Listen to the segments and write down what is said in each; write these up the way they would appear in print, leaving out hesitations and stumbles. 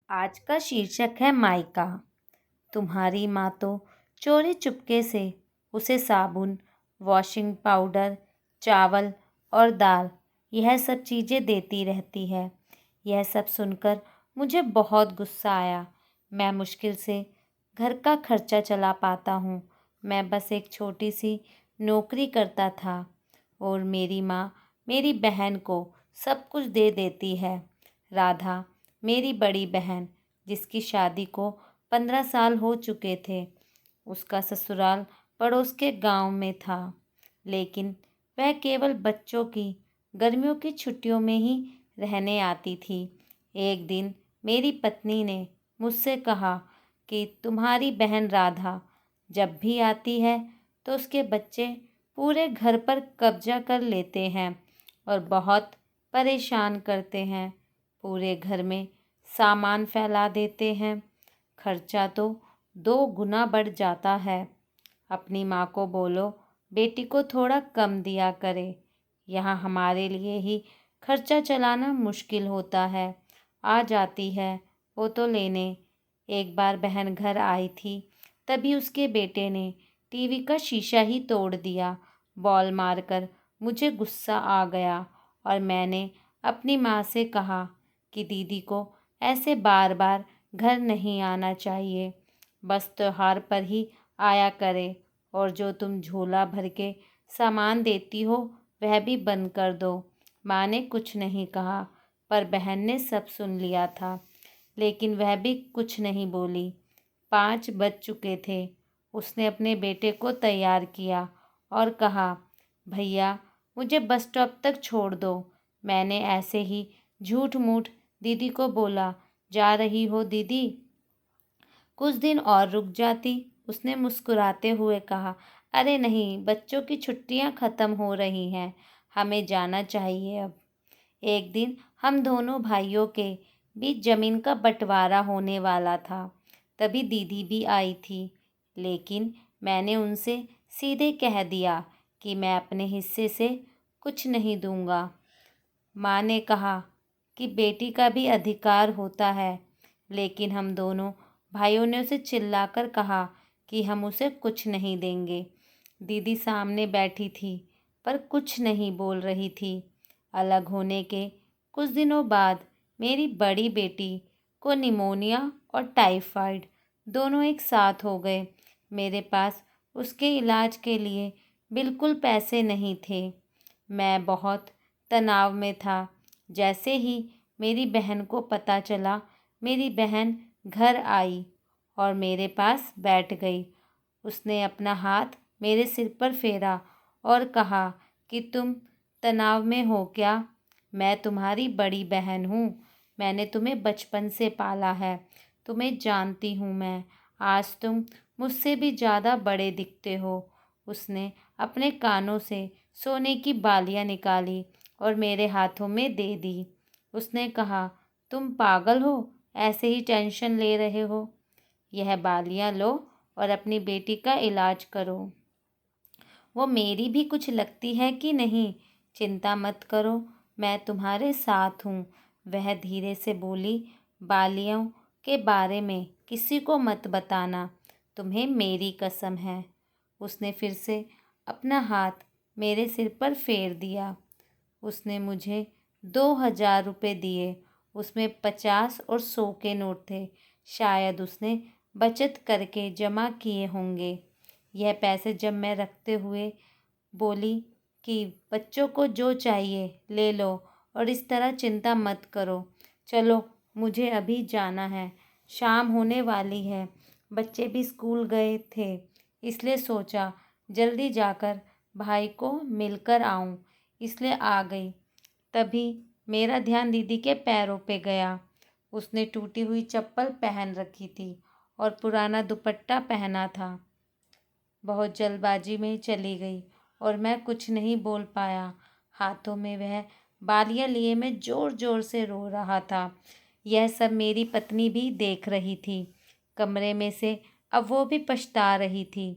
आज का शीर्षक है मायका। तुम्हारी माँ तो चोरी चुपके से उसे साबुन, वॉशिंग पाउडर, चावल और दाल यह सब चीज़ें देती रहती है। यह सब सुनकर मुझे बहुत गुस्सा आया। मैं मुश्किल से घर का खर्चा चला पाता हूँ। मैं बस एक छोटी सी नौकरी करता था और मेरी माँ मेरी बहन को सब कुछ दे देती है। राधा मेरी बड़ी बहन, जिसकी शादी को 15 साल हो चुके थे, उसका ससुराल पड़ोस के गांव में था, लेकिन वह केवल बच्चों की गर्मियों की छुट्टियों में ही रहने आती थी। एक दिन मेरी पत्नी ने मुझसे कहा कि तुम्हारी बहन राधा जब भी आती है तो उसके बच्चे पूरे घर पर कब्जा कर लेते हैं और बहुत परेशान करते हैं। पूरे घर में सामान फैला देते हैं। खर्चा तो 2 गुना बढ़ जाता है। अपनी माँ को बोलो बेटी को थोड़ा कम दिया करे। यहाँ हमारे लिए ही खर्चा चलाना मुश्किल होता है। आ जाती है वो तो लेने। एक बार बहन घर आई थी, तभी उसके बेटे ने टीवी का शीशा ही तोड़ दिया। बॉल मारकर मुझे गुस्सा आ गया और मैंने अपनी माँ से कहा कि दीदी को ऐसे बार बार घर नहीं आना चाहिए, बस त्योहार पर ही आया करे। और जो तुम झोला भर के सामान देती हो वह भी बंद कर दो। माँ ने कुछ नहीं कहा, पर बहन ने सब सुन लिया था, लेकिन वह भी कुछ नहीं बोली। 5 बज चुके थे। उसने अपने बेटे को तैयार किया और कहा, भैया मुझे बस स्टॉप तक छोड़ दो। मैंने ऐसे ही झूठ मूठ दीदी को बोला, जा रही हो दीदी? कुछ दिन और रुक जाती। उसने मुस्कुराते हुए कहा, अरे नहीं, बच्चों की छुट्टियां ख़त्म हो रही हैं, हमें जाना चाहिए अब। एक दिन हम दोनों भाइयों के बीच ज़मीन का बंटवारा होने वाला था। तभी दीदी भी आई थी, लेकिन मैंने उनसे सीधे कह दिया कि मैं अपने हिस्से से कुछ नहीं दूंगा। माँ ने कहा कि बेटी का भी अधिकार होता है, लेकिन हम दोनों भाइयों ने उसे चिल्लाकर कहा कि हम उसे कुछ नहीं देंगे। दीदी सामने बैठी थी, पर कुछ नहीं बोल रही थी। अलग होने के कुछ दिनों बाद मेरी बड़ी बेटी को निमोनिया और टाइफाइड दोनों एक साथ हो गए। मेरे पास उसके इलाज के लिए बिल्कुल पैसे नहीं थे। मैं बहुत तनाव में था। जैसे ही मेरी बहन को पता चला, मेरी बहन घर आई और मेरे पास बैठ गई। उसने अपना हाथ मेरे सिर पर फेरा और कहा कि तुम तनाव में हो क्या? मैं तुम्हारी बड़ी बहन हूँ। मैंने तुम्हें बचपन से पाला है। तुम्हें जानती हूँ मैं। आज तुम मुझसे भी ज़्यादा बड़े दिखते हो। उसने अपने कानों से सोने की बालियाँ निकाली और मेरे हाथों में दे दी। उसने कहा, तुम पागल हो, ऐसे ही टेंशन ले रहे हो। यह बालियाँ लो और अपनी बेटी का इलाज करो। वो मेरी भी कुछ लगती है कि नहीं? चिंता मत करो, मैं तुम्हारे साथ हूँ। वह धीरे से बोली, बालियों के बारे में किसी को मत बताना, तुम्हें मेरी कसम है। उसने फिर से अपना हाथ मेरे सिर पर फेर दिया। उसने मुझे 2,000 रुपये दिए। उसमें 50 और 100 के नोट थे। शायद उसने बचत करके जमा किए होंगे। यह पैसे जब मैं रखते हुए बोली कि बच्चों को जो चाहिए ले लो और इस तरह चिंता मत करो। चलो, मुझे अभी जाना है, शाम होने वाली है। बच्चे भी स्कूल गए थे, इसलिए सोचा जल्दी जाकर भाई को मिलकर आऊं, इसलिए आ गई। तभी मेरा ध्यान दीदी के पैरों पे गया। उसने टूटी हुई चप्पल पहन रखी थी और पुराना दुपट्टा पहना था। बहुत जल्दबाजी में चली गई और मैं कुछ नहीं बोल पाया। हाथों में वह बालियाँ लिए मैं ज़ोर ज़ोर से रो रहा था। यह सब मेरी पत्नी भी देख रही थी। कमरे में से अब वो भी पछता रही थी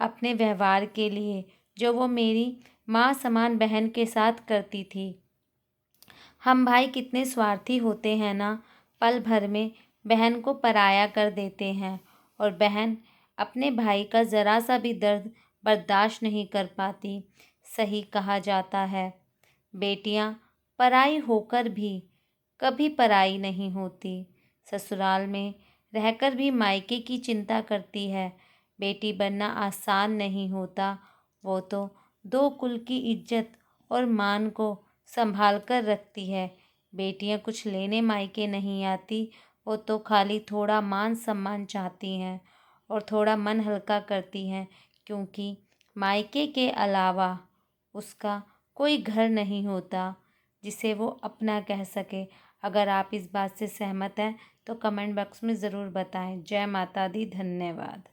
अपने व्यवहार के लिए, जो वो मेरी माँ समान बहन के साथ करती थी। हम भाई कितने स्वार्थी होते हैं ना। पल भर में बहन को पराया कर देते हैं और बहन अपने भाई का ज़रा सा भी दर्द बर्दाश्त नहीं कर पाती। सही कहा जाता है, बेटियां पराई होकर भी कभी पराई नहीं होती। ससुराल में रहकर भी मायके की चिंता करती है। बेटी बनना आसान नहीं होता। वो तो दो कुल की इज्जत और मान को संभाल कर रखती है। बेटियां कुछ लेने मायके नहीं आती, वो तो खाली थोड़ा मान सम्मान चाहती हैं और थोड़ा मन हल्का करती हैं, क्योंकि मायके के अलावा उसका कोई घर नहीं होता जिसे वो अपना कह सके। अगर आप इस बात से सहमत हैं तो कमेंट बॉक्स में ज़रूर बताएं। जय माता दी। धन्यवाद।